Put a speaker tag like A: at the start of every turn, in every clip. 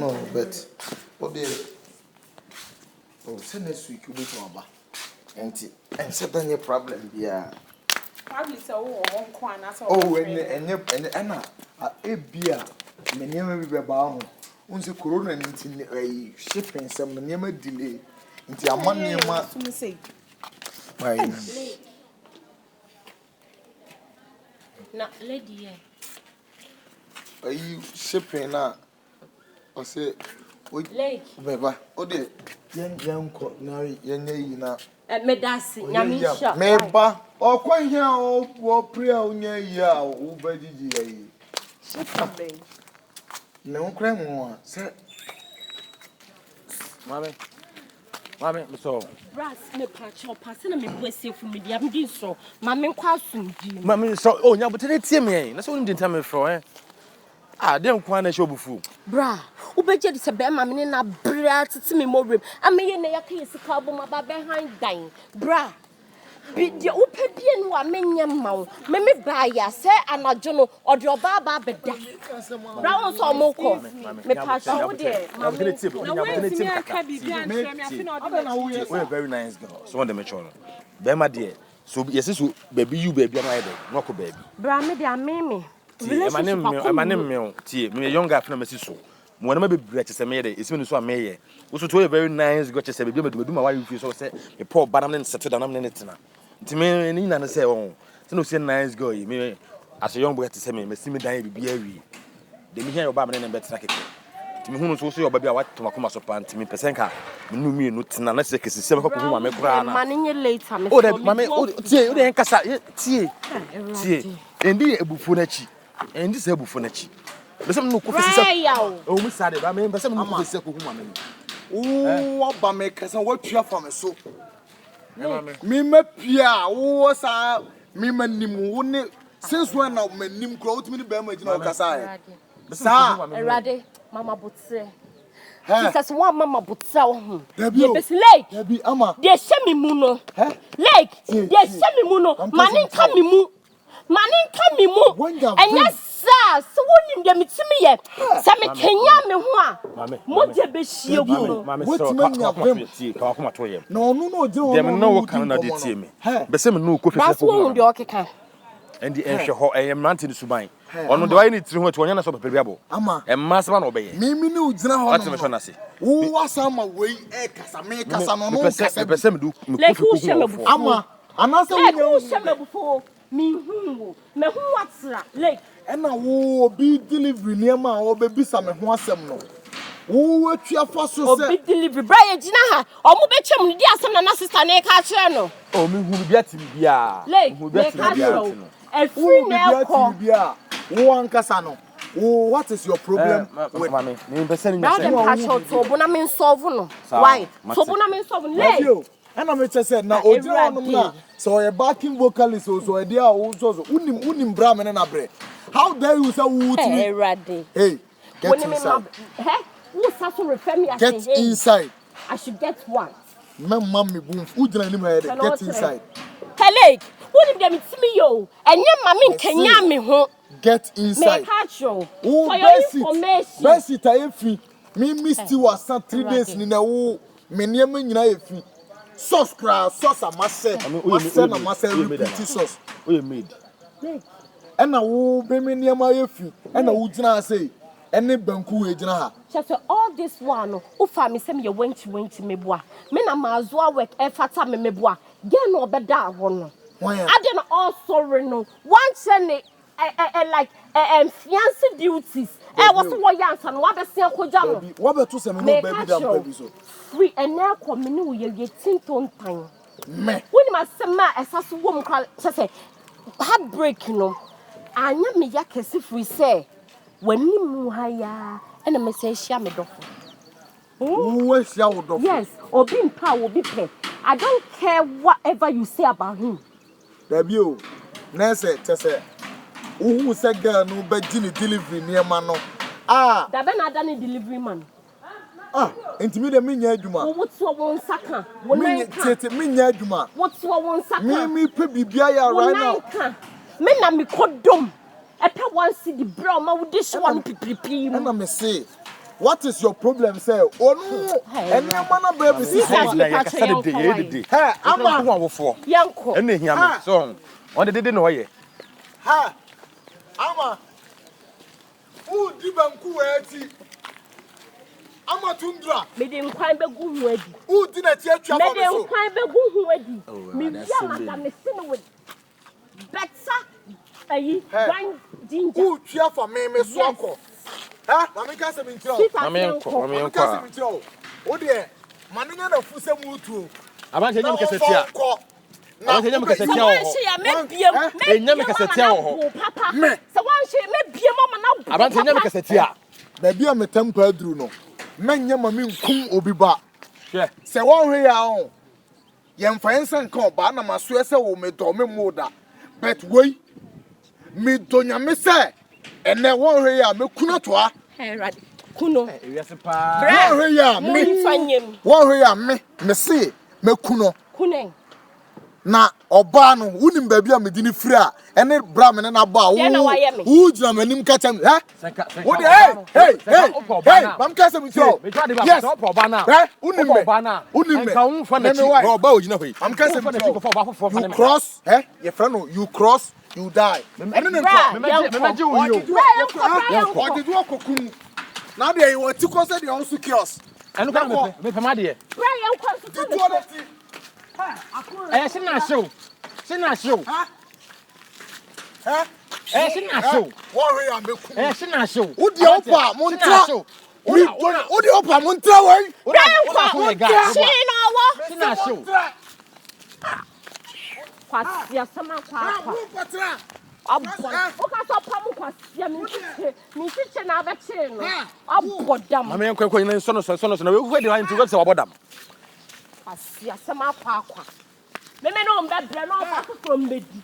A: no, but what the send next week you wait on and set any problem yeah.
B: Probably so one corner so
A: and Anna a beer many may be about until corona into shipping some near delay into a money
B: say not lady
A: are you shipping now or say
B: Lake
A: Beba o de yan ko na yan na
B: medasi nyamisha
A: meba o kwan hia o pray a unya yi a o bagigi yi
B: shipping
A: me nkran mu a se
C: Mame so
B: brass me pacho pass na me buese fu me dia me so mame kwa asumdi
C: Mame so oh nya botere tie me na so ndin tame fro dem kwa na shobufu
B: bra ubeje de se be mame ne na bra titi me morem ameye na yakye sika bo ma ba be han dan bra bi de upedie no amenya mawo me ba ya se anajo no ode oba ba beda bra won so moko me pacho wo de mame
C: we're a very nice girl so want to make sure be ma de so yes so baby you baby am I dey no ko baby
B: bra me de ameme
C: emanem me tie me younger after me so mo na be bra chese me dey esi me so ameye wo so to a very nice girl chese baby me do ma why so say me pour banam ne settle down am ne tena nti me ni na ne say won say no say nice girl me as a young boy to say me see me dan bibi awi de me hear your ba me ne better keke nti me hunu so your baby a wat to makoma so pan nti me pesen ka me nu mi no tena na say kesi se me ko hu ma me kura na
B: maninye later me
C: o de mame o tie o de nkasa tie endi ebufu na chi endi se ebufu na chi bese me no ko fese o mu sade ba me bese me no ko fese ko hu ma me
A: o ba me kasa watua fa me so me mapia wo sa me manim wo ne since when na manim kro wo timi be ma gina o kasa sa
B: erade mama botse Jesus one mama botse wo hu
A: ye
B: besi like
A: debi ama
B: de hye me mu no like de hye me mu no mane nka me mu enya sa so wonim de metimi ye sa me kenya me ho a mo je be hie gu no
C: ka kuma to ye
A: no no je
C: dem no wo kan na de tie me bese me no ko fese
B: ko hu de okeka
C: and the enhwe ho mante ni suban ono de why ni tiri ho to onya na so pepere biabo
A: ama
C: emma seba na obeye
A: me ni ugina ho
C: ati me so na se
A: wo wasa ma wei kasa me kasa no no kasa
C: pese me du me ko fi
A: ama anasa wo
B: nya me bufo me hu watra like
A: ena wo obi delivery niam a wo be bisa me ho asem no wo atua fa so se
B: obi delivery bra ye gina ha omo be chem ni di asem na sister na ka kire no
C: o me hu bia tim bia
B: hu bia tim bia free na ko
A: bia wo ankasa no what is your problem with
C: mama me pese ni
B: na dem ha to bo na me solve no why so bo na me solve le
A: ena me say na odira onum na so your backing vocalist so e dia wo so unim bra me na bre how dare you say wo to me hey get inside
B: who start to refer me as
A: get inside
B: I should get one
A: my mommy boom ujina ni me get inside
B: colleague who dem me yo enye mama nkenya me ho
A: get inside
B: me catch you
A: for your information best it afi me still was 3 days ni na wo me niam nyina afi sauce cra sauce amase na amase repeat sauce
C: o you made
A: ena wo be me niam afi ena wo gina say ene banku we gina ha
B: just all this one o fa me say me went meboa me na mazo work e fata me meboa get no obeda ho no I didn't all sorry no one say like fiancé duties was what yansan what be say koja no
A: what be to say me no baby that baby so
B: free and now come me we ye tinton tan
A: me
B: when ma sema esaso wo m kwa say heartbreak no anya me ya kesi free say wani mu haya and me say share me dofo
A: who share wo dofo
B: yes obi mpa obi pe I don't care whatever you say about him
A: baby o na say tese who say girl no be gini delivery near man no
B: da be na da ni delivery man
A: intimi de minya adwuma
B: wo to won saka wo nan
A: tete minya adwuma
B: wo to won saka
A: me pe bibia ya right now
B: me na me kodom e pe wan see the bro ma wo de so one pipipi
A: na me say What is your problem, sir? Oh no, and your man, baby,
C: Hey, I'm a one for
B: Yanko.
C: and him song. On the didn't know ye.
A: Ha, Ama. Who did Ama tundra.
B: Me dem kwan be gu hu adi.
A: Who did not yet travel?
B: Me dem kwan be gu hu adi. Me ya madam me sin with better ayi one ginger.
A: Who cheer for me swako? Ha, mama ka se mincho.
C: Mama
A: ka se mincho. O de mananya na fuse mutu.
C: Abante nyam kesetia. Abante nyam kesetia wo. Nyam kesetia wo.
B: Papa. So wan she me biem mama na.
C: Abante nyam kesetia.
A: Baby am tempo aduru no. Menye mama nkum obi ba.
C: Hwe.
A: Se won hwe ya ho. Ye mfa ensan kan ba na maso ese wo me do me moda. But wei me do nyame se ene won hwe ya me kuna toa.
B: Hey rad. Kuno.
C: Yes pa.
A: Won hwe ya me. Won hwe ya me se me kuno.
B: Kunen.
A: Na oba no wunim ba bia me di ni firi a ene bra me na ba wo jina manim ka cham wo de hey mam ka se mi tro yes
C: oba na
A: unim me
C: nka unfa na chi oba ojina hoi
A: mam ka se mi tro you cross your friend no you cross you die ene ne nko
C: me je wo yo
A: o de do kokum na de you ti ko se de on secures
C: enu ka me pe ma de
B: bra yan kwa so
C: Sina show. Sina show.
A: What way am be?
C: Sina show.
A: Who the opa montra? Who the opa montra way?
C: Sina show.
B: Kwasia sama kwa. Abon. Oka so pam kwasia mi chiche na abeche no. Abodam.
C: Mama en kwekwe ni so no we hu de wan ti go se wabodam.
B: Kwasia sama kwa. Me no mbe bre no fa so mbedi.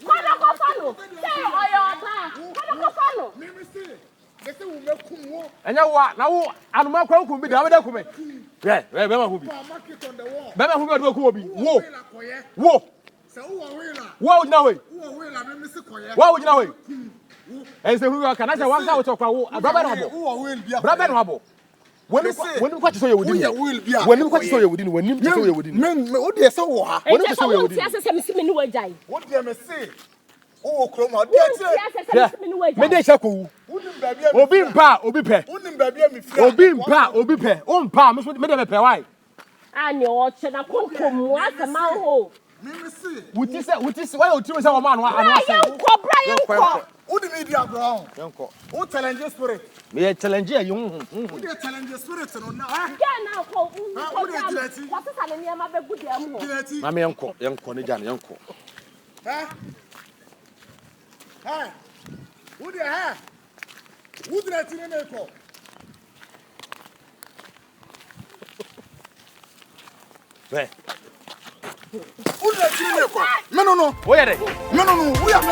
B: Kwala ko fano. Say oyota. Kwala ko fano.
A: Me say. Gese wo mekum wo.
C: Enya wa na wo anuma kwa kum bi da we kum. Be ma hu bi. Be ma hu bi do kum obi. Wo.
A: Se wo wela.
C: Wo na we.
A: Wo wela me se koye.
C: Wo na we. E se hu ka na se wan ka wo to kwa wo. Braba no abo.
A: Wo wel bia.
C: Braba no abo. When kwa chiso ye wodi ni. When kwa chiso ye wodi ni, when nim chiso ye wodi ni.
A: Me o de se wo ha.
B: When chiso ye wodi ni. Ese se me si me ni wajai.
A: Wo de me se. O kroma o de se.
C: Me de sha ko. Obi mpa, obi pe.
A: Unim ba bia me fia.
C: Obi mpa, obi pe. O mpa, me de me pe why?
B: Ani o che na konkom mu asema ho.
A: Me se.
C: Wuti se why o ti se wo ma no anu ase.
B: Brian ko.
A: Udi media ground.
C: Yanko.
A: O challenge spirit.
C: Me challenge you.
A: Udi challenge spirit no na.
B: Ga na ko.
A: Udi direct.
B: What is an niam be good am ho.
A: Direct.
C: Mama yanko ne jana yanko.
A: Udi Udi direct ne me ko.
C: Be.
A: Udi direct ne me ko. Me no.
C: Wo ye de?
A: Me no. We are